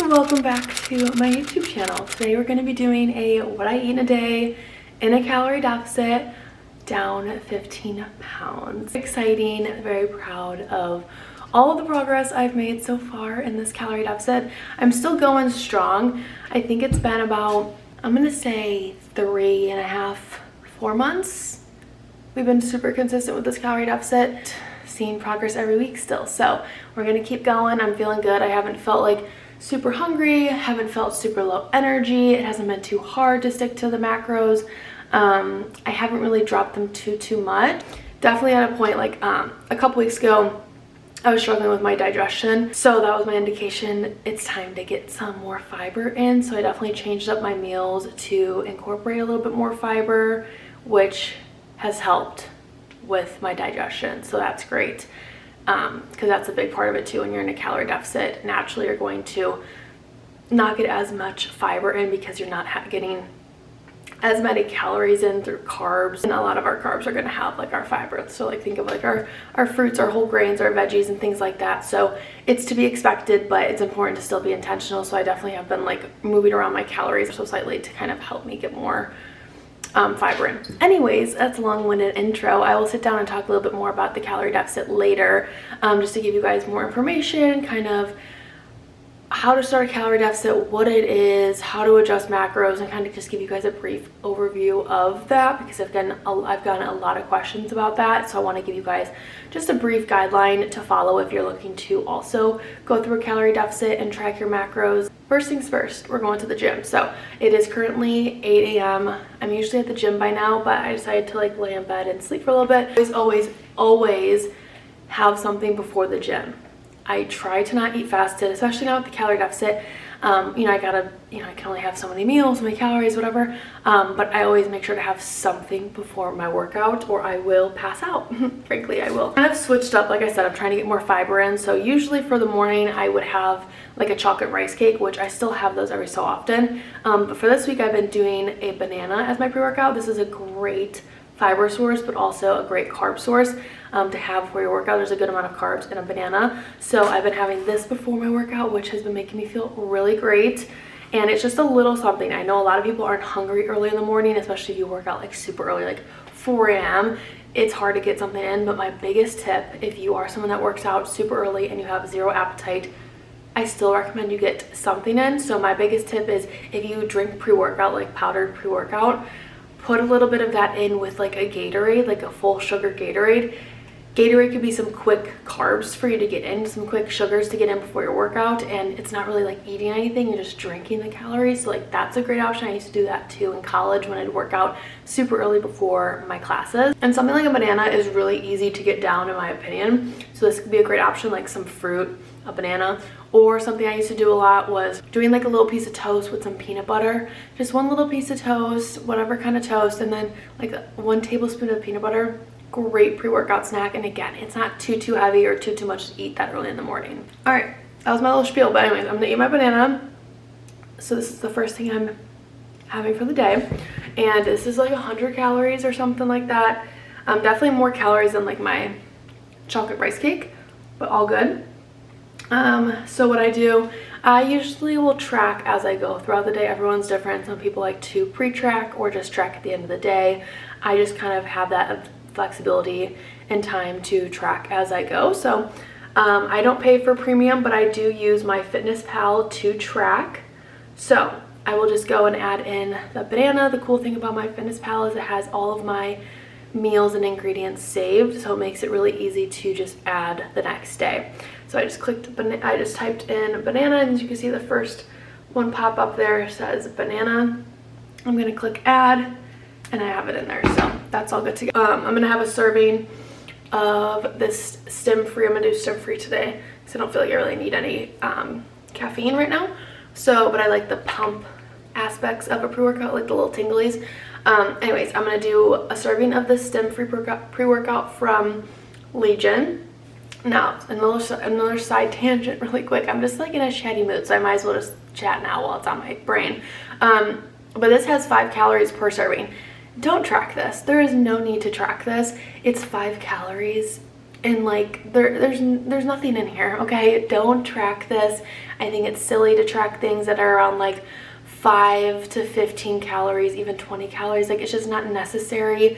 and welcome back to my YouTube channel. Today we're going to be doing a what I eat in a day in a calorie deficit, down 15 pounds. Exciting, very proud of all of the progress I've made so far in this calorie deficit. I'm still going strong. I think it's been about, I'm going to say 3.5, 4 months. We've been super consistent with this calorie deficit, seeing progress every week still. So we're going to keep going. I'm feeling good. I haven't felt like super hungry, haven't felt super low energy. It hasn't been too hard to stick to the macros. I haven't really dropped them too much. Definitely at a point like a couple weeks ago, I was struggling with my digestion. So that was my indication it's time to get some more fiber in. So I definitely changed up my meals to incorporate a little bit more fiber, which has helped with my digestion. So that's great. Because that's a big part of it too. When you're in a calorie deficit, naturally you're going to not get as much fiber in because you're not getting as many calories in through carbs, and a lot of our carbs are going to have like our fiber. So like think of like our fruits, our whole grains, our veggies and things like that. So it's to be expected, but it's important to still be intentional. So I definitely have been like moving around my calories so slightly to kind of help me get more fiber in. Anyways, that's a long-winded intro. I will sit down and talk a little bit more about the calorie deficit later, just to give you guys more information, kind of how to start a calorie deficit, what it is, how to adjust macros, and kind of just give you guys a brief overview of that, because I've gotten a lot of questions about that. So I want to give you guys just a brief guideline to follow if you're looking to also go through a calorie deficit and track your macros. First things first, we're going to the gym. So it is currently 8 a.m. I'm usually at the gym by now, but I decided to like lay in bed and sleep for a little bit. Always have something before the gym. I try to not eat fasted, especially now with the calorie deficit. I can only have so many meals, so many calories, whatever. But I always make sure to have something before my workout or I will pass out. Frankly, I will. I've switched up, like I said, I'm trying to get more fiber in. So usually for the morning, I would have like a chocolate rice cake, which I still have those every so often. But for this week, I've been doing a banana as my pre-workout. This is a great fiber source, but also a great carb source to have for your workout. There's a good amount of carbs in a banana. So I've been having this before my workout, which has been making me feel really great. And it's just a little something. I know a lot of people aren't hungry early in the morning, especially if you work out like super early, like 4 a.m. It's hard to get something in, but my biggest tip, if you are someone that works out super early and you have zero appetite, I still recommend you get something in. So my biggest tip is if you drink pre-workout, like powdered pre-workout, put a little bit of that in with like a Gatorade, like a full sugar Gatorade. Gatorade could be some quick carbs for you to get in, some quick sugars to get in before your workout, and it's not really like eating anything, you're just drinking the calories. So like that's a great option. I used to do that too in college when I'd work out super early before my classes. And something like a banana is really easy to get down in my opinion. So this could be a great option, like some fruit, a banana, or something I used to do a lot was doing like a little piece of toast with some peanut butter. Just one little piece of toast, whatever kind of toast, and then like 1 tablespoon of peanut butter. Great pre-workout snack. And again, it's not too heavy or too much to eat that early in the morning. All right, that was my little spiel, but anyways, I'm gonna eat my banana. So this is the first thing I'm having for the day, and this is like 100 calories or something like that. Definitely more calories than like my chocolate rice cake, but all good. So what I do, I usually will track as I go throughout the day. Everyone's different. Some people like to pre-track or just track at the end of the day. I just kind of have that flexibility and time to track as I go. So I don't pay for premium, but I do use my FitnessPal to track. So I will just go and add in the banana. The cool thing about my FitnessPal is it has all of my meals and ingredients saved, so it makes it really easy to just add the next day. So I just typed in banana, and as you can see the first one pop up there says banana. I'm gonna click add, and I have it in there, so that's all good to go. I'm gonna have a serving of this stem-free. I'm gonna do stem-free today because I don't feel like I really need any caffeine right now. So, but I like the pump aspects of a pre-workout, like the little tinglies. Anyways, I'm gonna do a serving of this stem-free pre-workout from Legion. Now, another side tangent really quick. I'm just like in a chatty mood, so I might as well just chat now while it's on my brain. But this has 5 calories per serving. Don't track this. There is no need to track this. It's 5 calories and like there's nothing in here, okay? Don't track this. I think it's silly to track things that are around like 5 to 15 calories, even 20 calories. Like, it's just not necessary.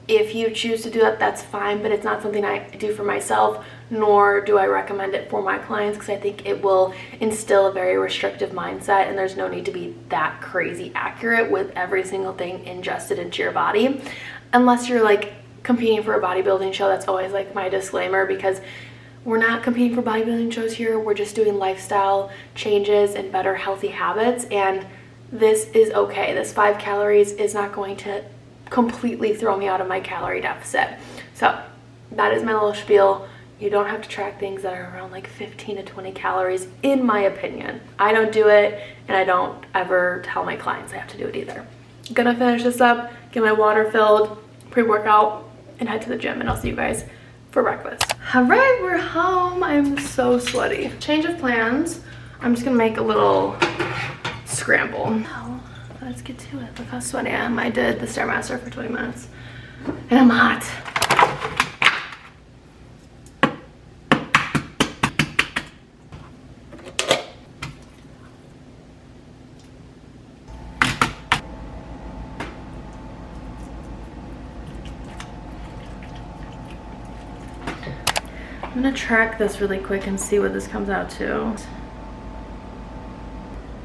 If you choose to do that, that's fine, but it's not something I do for myself, nor do I recommend it for my clients, because I think it will instill a very restrictive mindset, and there's no need to be that crazy accurate with every single thing ingested into your body, unless you're like competing for a bodybuilding show. That's always like my disclaimer, because we're not competing for bodybuilding shows here. We're just doing lifestyle changes and better healthy habits, and this is okay. This 5 calories is not going to completely throw me out of my calorie deficit. So that is my little spiel. You don't have to track things that are around like 15 to 20 calories, in my opinion. I don't do it, and I don't ever tell my clients I have to do it either. I'm gonna finish this up, get my water filled, pre-workout, and head to the gym, and I'll see you guys for breakfast. All right, we're home. I'm so sweaty. Change of plans. I'm just gonna make a little scramble. Now, let's get to it. Look how sweaty I am. I did the Stairmaster for 20 minutes, and I'm hot. I'm gonna track this really quick and see what this comes out to.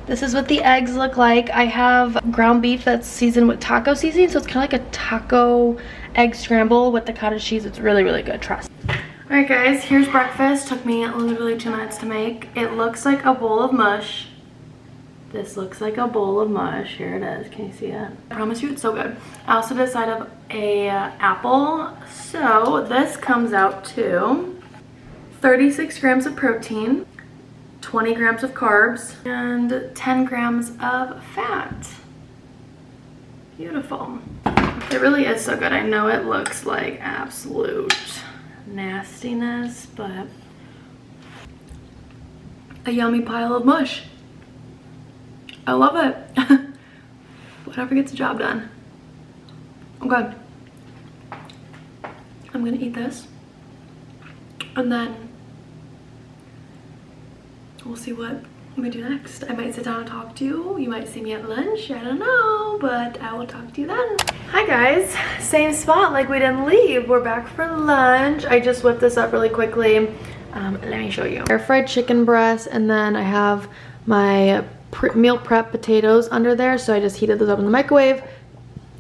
This is what the eggs look like. I have ground beef that's seasoned with taco seasoning, so it's kind of like a taco egg scramble with the cottage cheese. It's really, really good, trust. All right, guys, here's breakfast. Took me literally 2 minutes to make. It looks like a bowl of mush. This looks like a bowl of mush. Here it is. Can you see it? I promise you, it's so good. I also did a side of a apple. So this comes out to 36 grams of protein, 20 grams of carbs, and 10 grams of fat. Beautiful. It really is so good. I know it looks like absolute nastiness, but a yummy pile of mush. I love it. Whatever gets the job done. Okay. I'm gonna eat this, and then we'll see what we do next. I might sit down and talk to you. You might see me at lunch. I don't know, but I will talk to you then. Hi guys, same spot like we didn't leave. We're back for lunch. I just whipped this up really quickly. Let me show you. Air fried chicken breast, and then I have my meal prep potatoes under there. So I just heated those up in the microwave,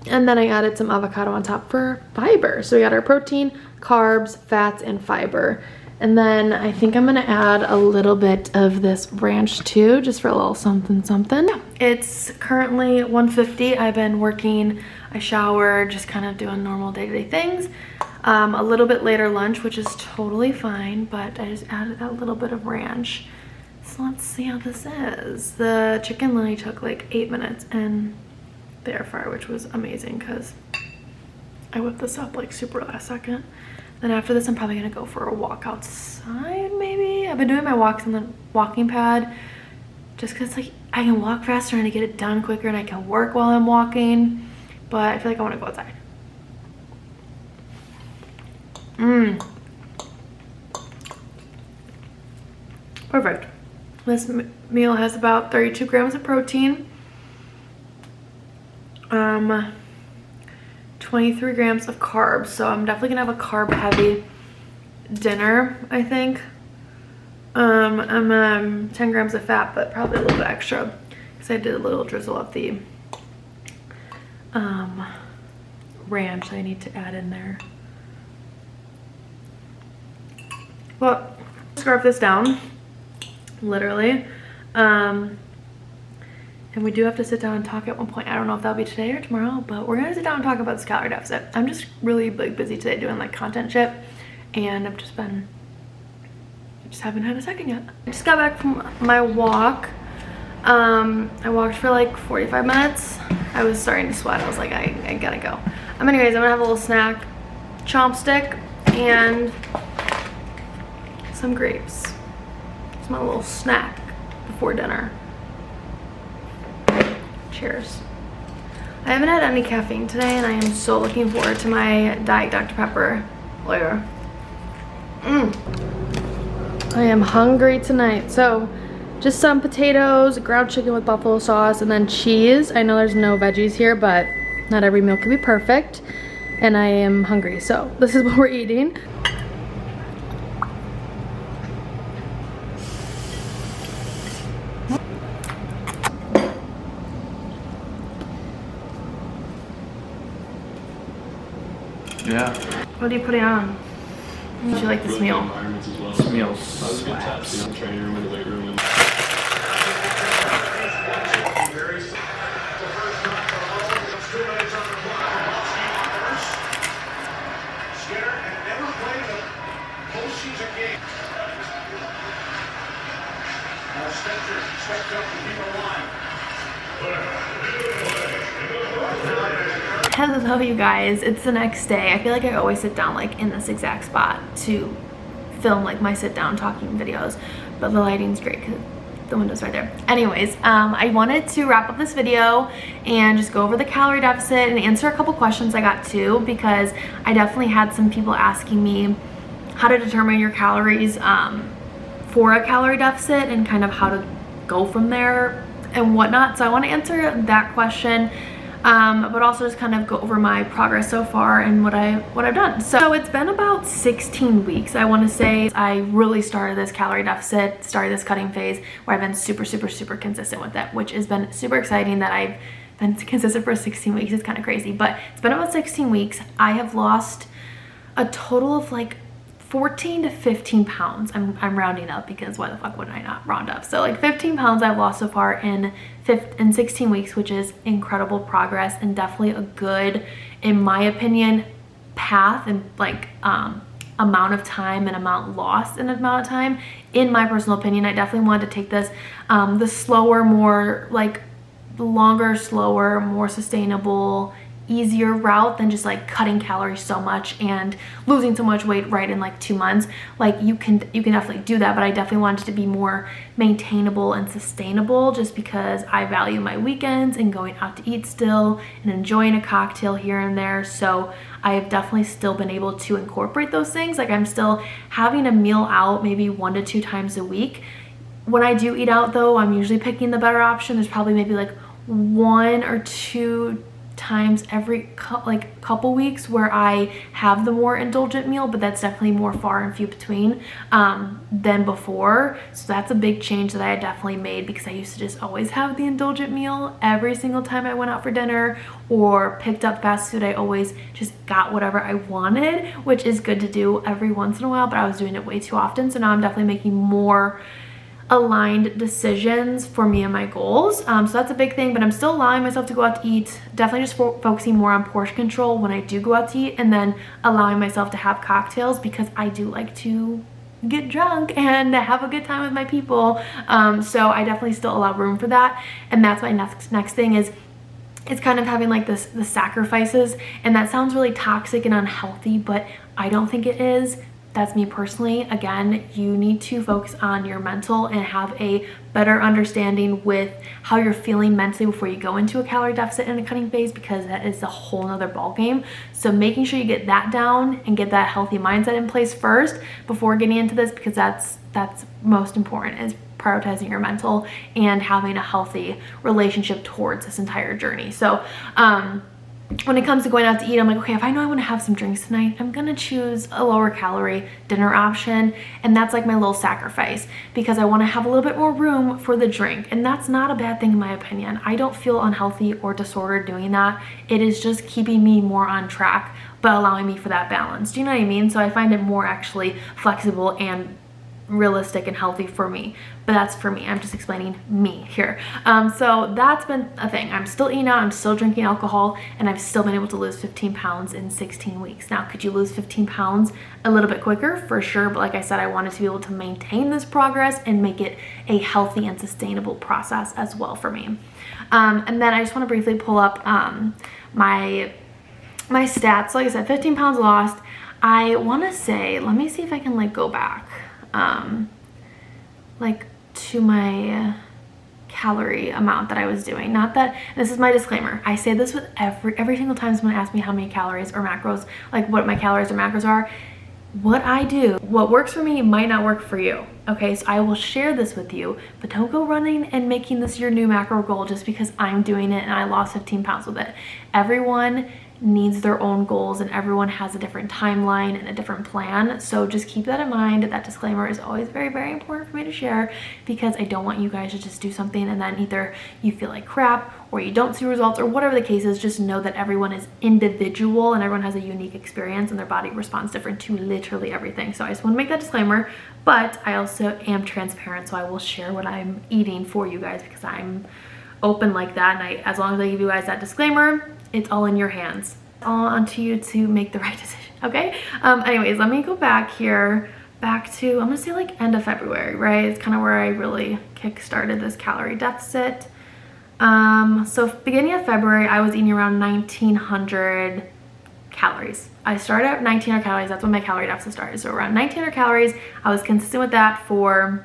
and then I added some avocado on top for fiber. So we got our protein, carbs, fats, and fiber. And then I think I'm gonna add a little bit of this ranch too, just for a little something something. It's currently 1:50. I've been working, I showered, just kind of doing normal day-to-day things. A little bit later lunch, which is totally fine, but I just added that little bit of ranch. So let's see how this is. The chicken literally took like 8 minutes in the air fryer, which was amazing because I whipped this up like super last second. Then after this, I'm probably gonna go for a walk outside, maybe. I've been doing my walks on the walking pad just because like I can walk faster and I get it done quicker, and I can work while I'm walking, but I feel like I want to go outside. Perfect. This meal has about 32 grams of protein, 23 grams of carbs, so I'm definitely gonna have a carb heavy dinner, I think. 10 grams of fat, but probably a little bit extra because I did a little drizzle of the ranch I need to add in there. Well, scarf this down, literally. And we do have to sit down and talk at one point. I don't know if that'll be today or tomorrow, but we're gonna sit down and talk about this calorie deficit. I'm just really like busy today doing like content shit, and I just haven't had a second yet. I just got back from my walk. I walked for like 45 minutes. I was starting to sweat. I was like, I gotta go. Anyways, I'm gonna have a little snack, chomp stick, and some grapes. It's my little snack before dinner. Cheers. I haven't had any caffeine today, and I am so looking forward to my Diet Dr. Pepper later. I am hungry tonight. So just some potatoes, ground chicken with buffalo sauce, and then cheese. I know there's no veggies here, but not every meal can be perfect. And I am hungry, so this is what we're eating. Yeah. What are you putting on? How do you like this meal? This meal slaps. Hello you guys, it's the next day. I feel like I always sit down like in this exact spot to film like my sit down talking videos, but the lighting's great because the window's right there. Anyways, I wanted to wrap up this video and just go over the calorie deficit and answer a couple questions I got too, because I definitely had some people asking me how to determine your calories for a calorie deficit and kind of how to go from there and whatnot. So I want to answer that question. But also just kind of go over my progress so far and what I've done. So it's been about 16 weeks, I want to say. I really started this calorie deficit, started this cutting phase where I've been super consistent with it, which has been super exciting that I've been consistent for 16 weeks. It's kind of crazy, but it's been about 16 weeks. I have lost a total of like 14 to 15 pounds. I'm rounding up because why the fuck would I not round up? So like 15 pounds I've lost so far in 16 weeks, which is incredible progress and definitely a good, in my opinion, path and like amount of time and amount lost in amount of time. In my personal opinion, I definitely wanted to take this the slower, more like longer, slower, more sustainable, easier route than just like cutting calories so much and losing so much weight right in like 2 months. Like you can definitely do that, but I definitely wanted it to be more maintainable and sustainable just because I value my weekends and going out to eat still and enjoying a cocktail here and there. So I have definitely still been able to incorporate those things. Like I'm still having a meal out maybe 1 to 2 times a week. When I do eat out though, I'm usually picking the better option. There's probably maybe like 1 or 2 times every couple weeks where I have the more indulgent meal, but that's definitely more far and few between than before. So that's a big change that I definitely made, because I used to just always have the indulgent meal every single time I went out for dinner or picked up fast food. I always just got whatever I wanted, which is good to do every once in a while, but I was doing it way too often. So now I'm definitely making more aligned decisions for me and my goals. So that's a big thing, but I'm still allowing myself to go out to eat, definitely just focusing more on portion control when I do go out to eat, and then allowing myself to have cocktails because I do like to get drunk and have a good time with my people. So I definitely still allow room for that, and that's my next thing is it's kind of having like the sacrifices, and that sounds really toxic and unhealthy, but I don't think it is. That's me personally. Again, you need to focus on your mental and have a better understanding with how you're feeling mentally before you go into a calorie deficit and a cutting phase, because that is a whole nother ball game. So making sure you get that down and get that healthy mindset in place first before getting into this, because that's most important, is prioritizing your mental and having a healthy relationship towards this entire journey. So when it comes to going out to eat, I'm like, okay, if I know I want to have some drinks tonight, I'm gonna choose a lower calorie dinner option, and that's like my little sacrifice because I want to have a little bit more room for the drink, and that's not a bad thing in my opinion. I don't feel unhealthy or disordered doing that. It is just keeping me more on track, but allowing me for that balance. Do you know what I mean? So I find it more actually flexible and realistic and healthy for me, but that's for me. I'm just explaining me here. So that's been a thing. I'm still eating out, I'm still drinking alcohol, and I've still been able to lose 15 pounds in 16 weeks. Now, could you lose 15 pounds a little bit quicker? For sure, but like I said, I wanted to be able to maintain this progress and make it a healthy and sustainable process as well for me. And then I just want to briefly pull up my stats. So like I said, 15 pounds lost. I want to say, let me see if I can like go back like to my calorie amount that I was doing. Not that, this is my disclaimer, I say this with every single time someone asks me how many calories or macros, like what my calories or macros are. what I do, what works for me might not work for you. Okay, so I will share this with you, but don't go running and making this your new macro goal just because I'm doing it and I lost 15 pounds with it. Everyone needs their own goals and everyone has a different timeline and a different plan. So just keep that in mind. That disclaimer is always very, very important for me to share because I don't want you guys to just do something and then either you feel like crap or you don't see results or whatever the case is. Just know that everyone is individual and everyone has a unique experience and their body responds different to literally everything. So I just want to make that disclaimer, but I also am transparent. So I will share what I'm eating for you guys because I'm open like that. And as long as I give you guys that disclaimer, it's all in your hands. All onto you to make the right decision, okay? Anyways, let me go back here, back to, I'm gonna say like end of February, right? It's kind of where I really kick-started this calorie deficit. So beginning of February, I was eating around 1,900 calories. I started at 1,900 calories. That's when my calorie deficit started. So around 1,900 calories, I was consistent with that for,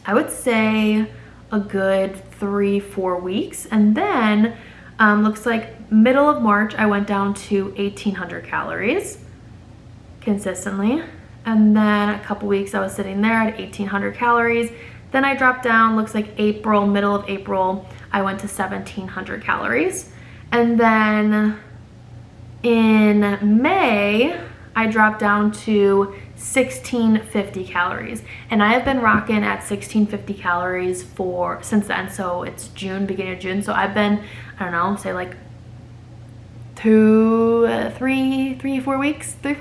I would say, a good 3-4 weeks. And then looks like middle of March, I went down to 1,800 calories consistently. And then a couple weeks I was sitting there at 1,800 calories. Then I dropped down, looks like April, middle of April, I went to 1,700 calories. And then in May, I dropped down to 1,650 calories. And I have been rocking at 1,650 calories since then. So it's June, beginning of June. So I've been, I don't know, say like 3-4 weeks, something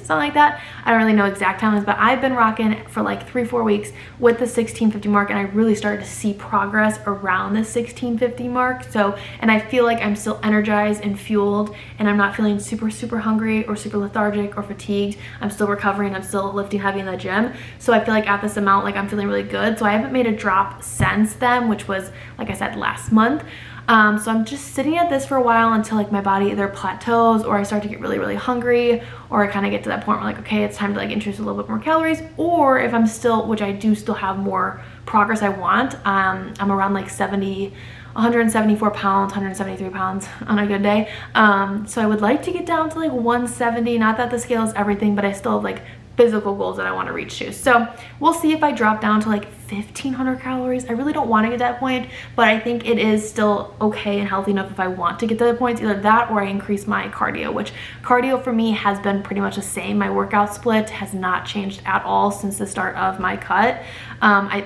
like that. I don't really know exact times, but I've been rocking for like 3-4 weeks with the 1,650 mark, and I really started to see progress around the 1,650 mark. So, and I feel like I'm still energized and fueled, and I'm not feeling super hungry or super lethargic or fatigued. I'm still recovering. I'm still lifting heavy in the gym. So I feel like at this amount, like I'm feeling really good. So I haven't made a drop since then, which was, like I said, last month. So I'm just sitting at this for a while until like my body either plateaus or I start to get really hungry, or I kind of get to that point where like, okay, it's time to like introduce a little bit more calories. Or if I'm still, which I do still have more progress I want, I'm around like 174 pounds, 173 pounds on a good day. So I would like to get down to like 170, not that the scale is everything, but I still have like physical goals that I want to reach to. So we'll see if I drop down to like 1,500 calories. I really don't want to get to that point, but I think it is still okay and healthy enough if I want to get to the point. Either that or I increase my cardio, which cardio for me has been pretty much the same. My workout split has not changed at all since the start of my cut,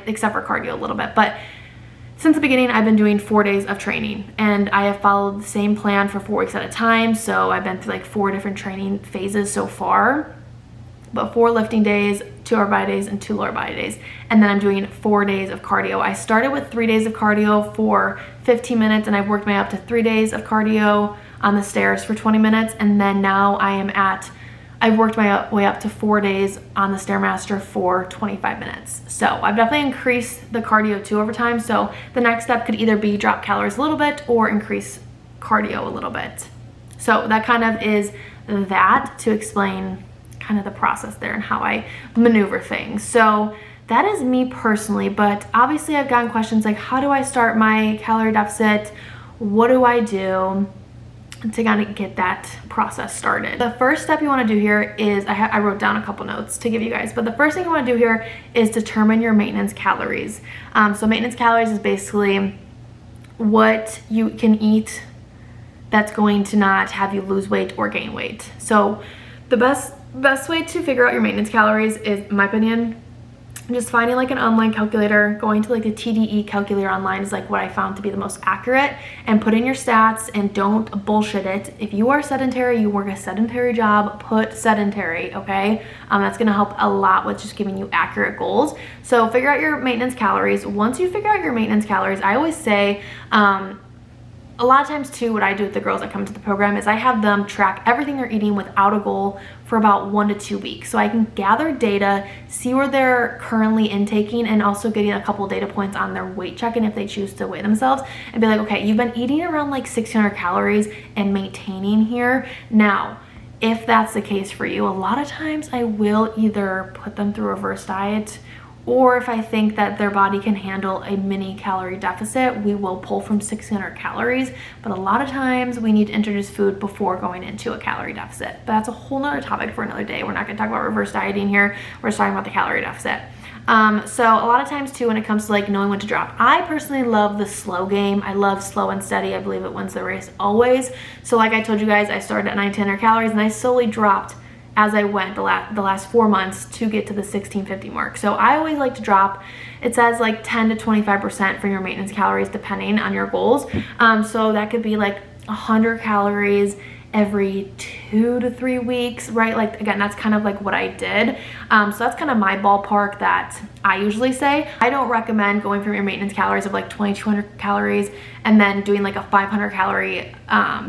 except for cardio a little bit. But since the beginning, I've been doing 4 days of training, and I have followed the same plan for 4 weeks at a time. So I've been through like 4 different training phases so far. But 4 lifting days, 2 upper body days, and 2 lower body days. And then I'm doing 4 days of cardio. I started with 3 days of cardio for 15 minutes, and I've worked my way up to 3 days of cardio on the stairs for 20 minutes. And then now I've worked my way up to 4 days on the Stairmaster for 25 minutes. So I've definitely increased the cardio too over time. So the next step could either be drop calories a little bit or increase cardio a little bit. So that kind of is that to explain kind of the process there and how I maneuver things. So that is me personally, but obviously I've gotten questions like, how do I start my calorie deficit? What do I do to kind of get that process started? The first step you want to do here is, I wrote down a couple notes to give you guys, but the first thing you want to do here is determine your maintenance calories. So maintenance calories is basically what you can eat that's going to not have you lose weight or gain weight. So the best way to figure out your maintenance calories is, in my opinion, just finding like an online calculator. Going to like the TDE calculator online is like what I found to be the most accurate, and put in your stats and don't bullshit it. If you are sedentary, you work a sedentary job, put sedentary, okay? That's gonna help a lot with just giving you accurate goals. So figure out your maintenance calories. Once you figure out your maintenance calories, I always say, a lot of times too, what I do with the girls that come to the program is I have them track everything they're eating without a goal for about 1 to 2 weeks. So I can gather data, see where they're currently intaking, and also getting a couple data points on their weight check-in if they choose to weigh themselves, and be like, okay, you've been eating around like 600 calories and maintaining here. Now, if that's the case for you, a lot of times I will either put them through a reverse diet or if I think that their body can handle a mini calorie deficit, we will pull from 600 calories. But a lot of times we need to introduce food before going into a calorie deficit. But that's a whole nother topic for another day. We're not gonna talk about reverse dieting here. We're just talking about the calorie deficit. So a lot of times too, when it comes to like knowing when to drop, I personally love the slow game. I love slow and steady. I believe it wins the race always. So like I told you guys, I started at 900 calories and I slowly dropped as I went the last 4 months to get to the 1650 mark. So I always like to drop, it says like 10 to 25% for your maintenance calories depending on your goals. So that could be like 100 calories every 2 to 3 weeks, right? Like again, that's kind of like what I did. So that's kind of my ballpark that I usually say. I don't recommend going from your maintenance calories of like 2200 calories and then doing like a 500 calorie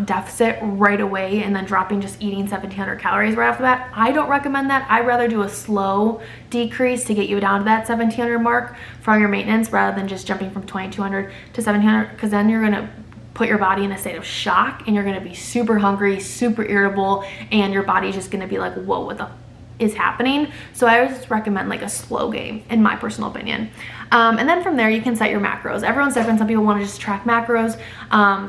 deficit right away and then dropping, just eating 1700 calories right off the bat. I don't recommend that. I'd rather do a slow decrease to get you down to that 1700 mark from your maintenance rather than just jumping from 2200 to 1700, because then you're gonna put your body in a state of shock and you're gonna be super hungry, super irritable, and your body's just gonna be like, whoa, what the is happening? So I always just recommend like a slow game, in my personal opinion. And then from there you can set your macros. Everyone's different. Some people want to just track macros.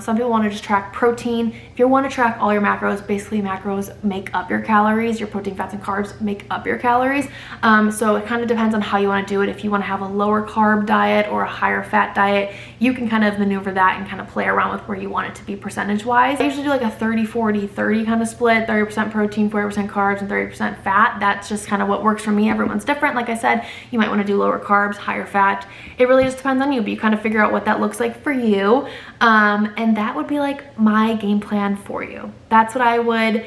Some people want to just track protein. If you want to track all your macros, basically macros make up your calories. Your protein, fats, and carbs make up your calories. So it kind of depends on how you want to do it. If you want to have a lower carb diet or a higher fat diet, you can kind of maneuver that and kind of play around with where you want it to be percentage wise. I usually do like a 30 40 30 kind of split, 30% protein, 40% carbs, and 30% fat. That's just kind of what works for me. Everyone's different. Like I said, you might want to do lower carbs, higher fat. It really just depends on you, but you kind of figure out what that looks like for you. And that would be like my game plan for you. That's what I would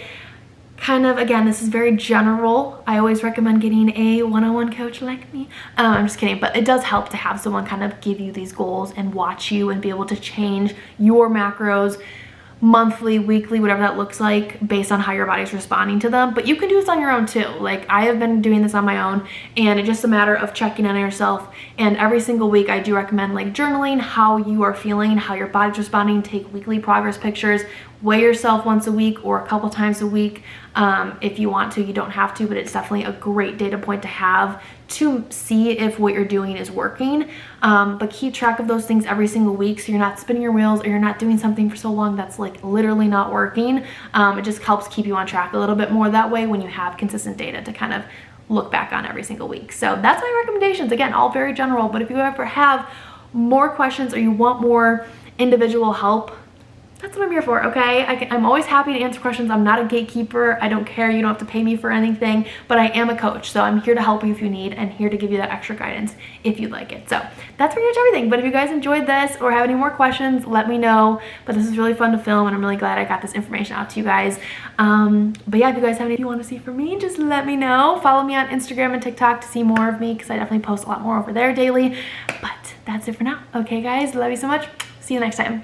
kind of, again, this is very general. I always recommend getting a one-on-one coach like me. I'm just kidding, but it does help to have someone kind of give you these goals and watch you and be able to change your macros monthly, weekly, whatever that looks like, based on how your body's responding to them. But you can do this on your own too. Like I have been doing this on my own, and it's just a matter of checking in on yourself. And every single week I do recommend like journaling how you are feeling, how your body's responding. Take weekly progress pictures, weigh yourself once a week or a couple times a week. If you want to, you don't have to, but it's definitely a great data point to have to see if what you're doing is working. But keep track of those things every single week so you're not spinning your wheels or you're not doing something for so long that's like literally not working. It just helps keep you on track a little bit more that way when you have consistent data to kind of look back on every single week. So that's my recommendations. Again, all very general, but if you ever have more questions or you want more individual help, that's what I'm here for, okay? I'm always happy to answer questions. I'm not a gatekeeper. I don't care. You don't have to pay me for anything, but I am a coach. So I'm here to help you if you need and here to give you that extra guidance if you'd like it. So that's pretty much everything. But if you guys enjoyed this or have any more questions, let me know. But this is really fun to film and I'm really glad I got this information out to you guys. But yeah, if you guys have anything you want to see from me, just let me know. Follow me on Instagram and TikTok to see more of me because I definitely post a lot more over there daily. But that's it for now. Okay, guys, love you so much. See you next time.